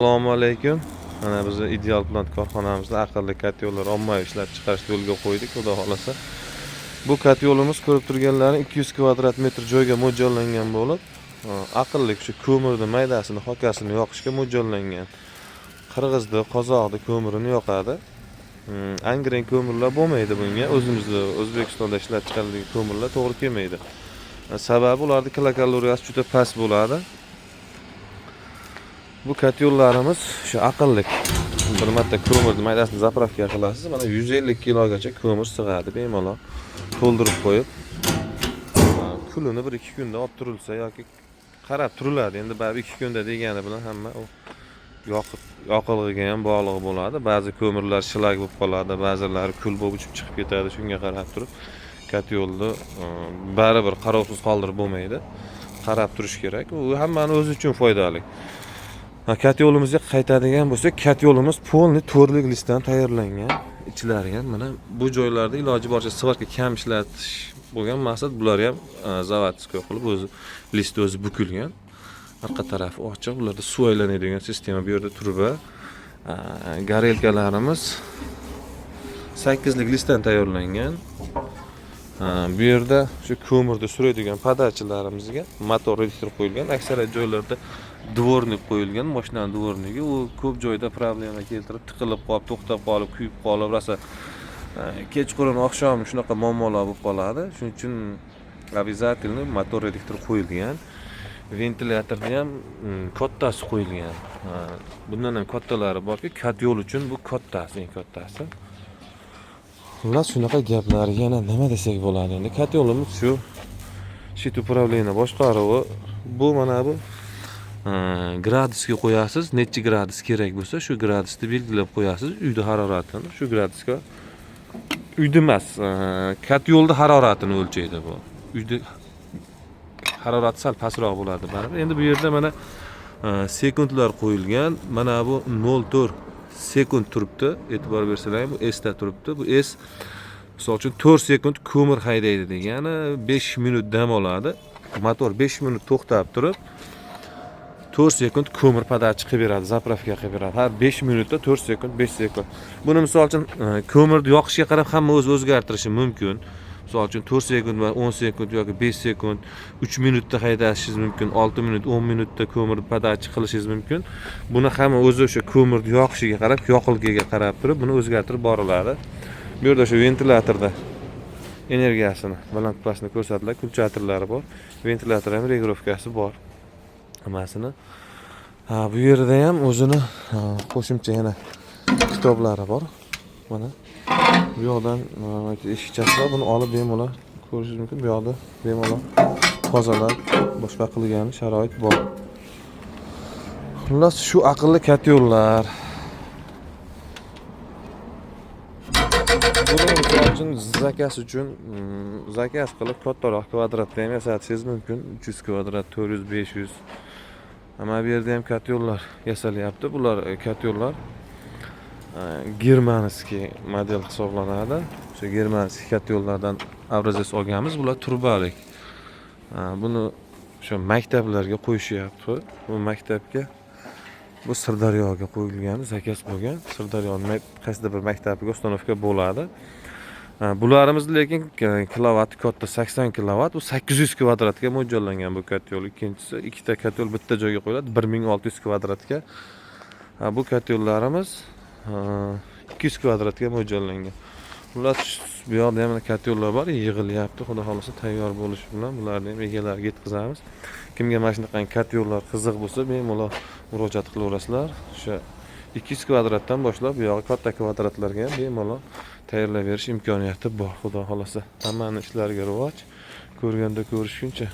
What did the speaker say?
Assalomu alaykum. Mana biz Ideal Plant korxonamizda aqlli katyollar ommaviy ishlab chiqarishni yo'lga qo'ydik, xudo xolasa. Bu katyolimiz ko'rib turganlaring 200 kvadrat metr joyga mo'ljallangan bo'lib, aqlli shu ko'mirni maydasini, hokasini yoqishga mo'ljallangan. Qirg'izda, qozoqda ko'mirini yoqadi. Angren ko'mirlar bo'lmaydi bunga. O'zimizda O'zbekistonda ishlab chiqarilgan ko'mirlar to'g'ri kelmaydi. Sababi ularning kilokaloriyasi juda past bo'ladi. Bu katyollarimiz shu aqlli. Bir marta ko'mirni maydasini zapravka qilasiz, mana 150 kilogacha ko'mir sig'adi bemalol. To'ldirib qo'yib, kulini 1-2 kunda olib turilsa yoki qarab turiladi. Endi baribir 2 kunda degani bilan hamma u yoqilg'iga ham bog'liq bo'ladi. Ba'zi ko'mirlar shilak bo'lib qoladi, ba'zilari kul bo'lib uchib chiqib ketadi. Shunga qarab turib katyolni baribir qarovsiz qoldirib bo'lmaydi. Qarab turish kerak. U hammani o'zi uchun foydali. Katyolimizga qaytadigan bo'lsak, katyolimiz polni to'rlik listdan tayyorlangan. Ichlari ham mana bu joylarda iloji boricha svorka kam ishlatish bo'lgan maqsad. Bular ham zavodskiy qilib o'zi listi o'zi bukilgan. Orqa tarafi ochiq, ularda suv aylanadigan sistema bu yerda turba. Garelkalarimiz 8 lik listdan tayyorlangan. Bu yerda shu ko'mirni suradigan podachilarimizga motor reduktor qo'yilgan. Aksariyat joylarda dvornik qo'yilgan, mashinaning dvornigi. U ko'p joyda problema keltirib, tiqilib qolib, to'xtab qolib, kuyib qolib, rosa kechqurun oqshom shunaqa muammolar bo'lib qoladi. Shuning uchun обязательно motor reduktor qo'yilgan. Ventilyatorda ham kattasi qo'yilgan. Bundan ham kattalari borki, katyol uchun bu kattasi, eng kattasi. Xullas shunaqa gaplar, yana nima desak bo'ladi? Endi katyolimiz shu shit upravleniya boshqaruvi. Bu mana bu gradusga qo'yasiz, necha gradus kerak bo'lsa, shu gradusni belgilab qo'yasiz. Uyda haroratini shu gradusga uyda emas, katyolda haroratini o'lchaydi bu. Uyda harorati sal pastroq bo'ladi baribir. Endi bu yerda mana sekundlar qo'yilgan. Mana bu 0.4 sekund turibdi. E'tibor bersalaring, bu S da turibdi. Bu S misol uchun 4 sekund ko'mir haydaydi degani, 5 minut dam oladi. Motor 5 minut to'xtab turib 4 sekund ko'mir podachi qilib beradi, zapravka qilib beradi. Har 5 minutda 4 sekund, 5 sekund. Buni misol uchun ko'mirni yoqishga qarab hamma o'zi o'zgartirishi mumkin. Misol uchun 4 sekund va 10 sekund yoki 5 sekund, 3 minutda haydashingiz mumkin, 6 minut, 10 minutda ko'mir podachi qilishingiz mumkin. Buni hamma o'zi o'sha ko'mirni yoqishiga qarab, yoqilgiga qarab turib, buni o'zgartirib boriladi. Bu yerda shu ventilyatorda energiyasini, balandlikni ko'rsatiladi, kulchatirlari bor. Ventilyator ham regulovkasi bor. Hammasini. Bu yerda ham o'zini qo'shimcha yana kitoblari bor. Mana bu yoqdan eshikchasi bor. Buni olib bemalol ko'rishingiz mumkin. Bu yoqda bemalol tozalab, boshqa qilgan sharoit bor. Xullas shu aqlli katyollar. Buni zakaz uchun zakaz qilib kattaroq kvadratda ham yasatishingiz mumkin. 300 kvadrat, 400, 500. Ama bu yerda ham katyollar yasalyapti. Bular katyollar germanskiy model hisoblanadi. O'sha germanskiy katyollardan obrazец olganmiz. Bular turbalik. Buni o'sha maktablarga qo'yishyapti. Bu maktabga bu Sirdaryoga qo'yilgan, zakaz bo'lgan. Sirdaryoning qaysidir bir maktabiga ustanovka bo'ladi. Bularimiz lekin kilovati katta 80 kilovat, bu 800 kvadratga mo'ljallangan bu katyol. Ikkinchisi ikkita katyol bitta joyga qo'yiladi, 1600 kvadratga. Bu katyollarimiz 200 kvadratga mo'ljallangan. Ular bu yoqda ham katyollar bor, yig'ilyapti. Xudo xolasa tayyor bo'lishi bilan bularni ham egalariga yetkazamiz. Kimga mana shunday katyollar qiziq bo'lsa, bemalol murojaat qilaverasizlar. O'sha 200 kvadratdan boshlab bu yoqqa katta kvadratlarga ham bemalol tayyorlab berish imkoniyati bor. Xudo xolasa. Hammaning ishlariga rivoj. Ko'rganda ko'rishguncha.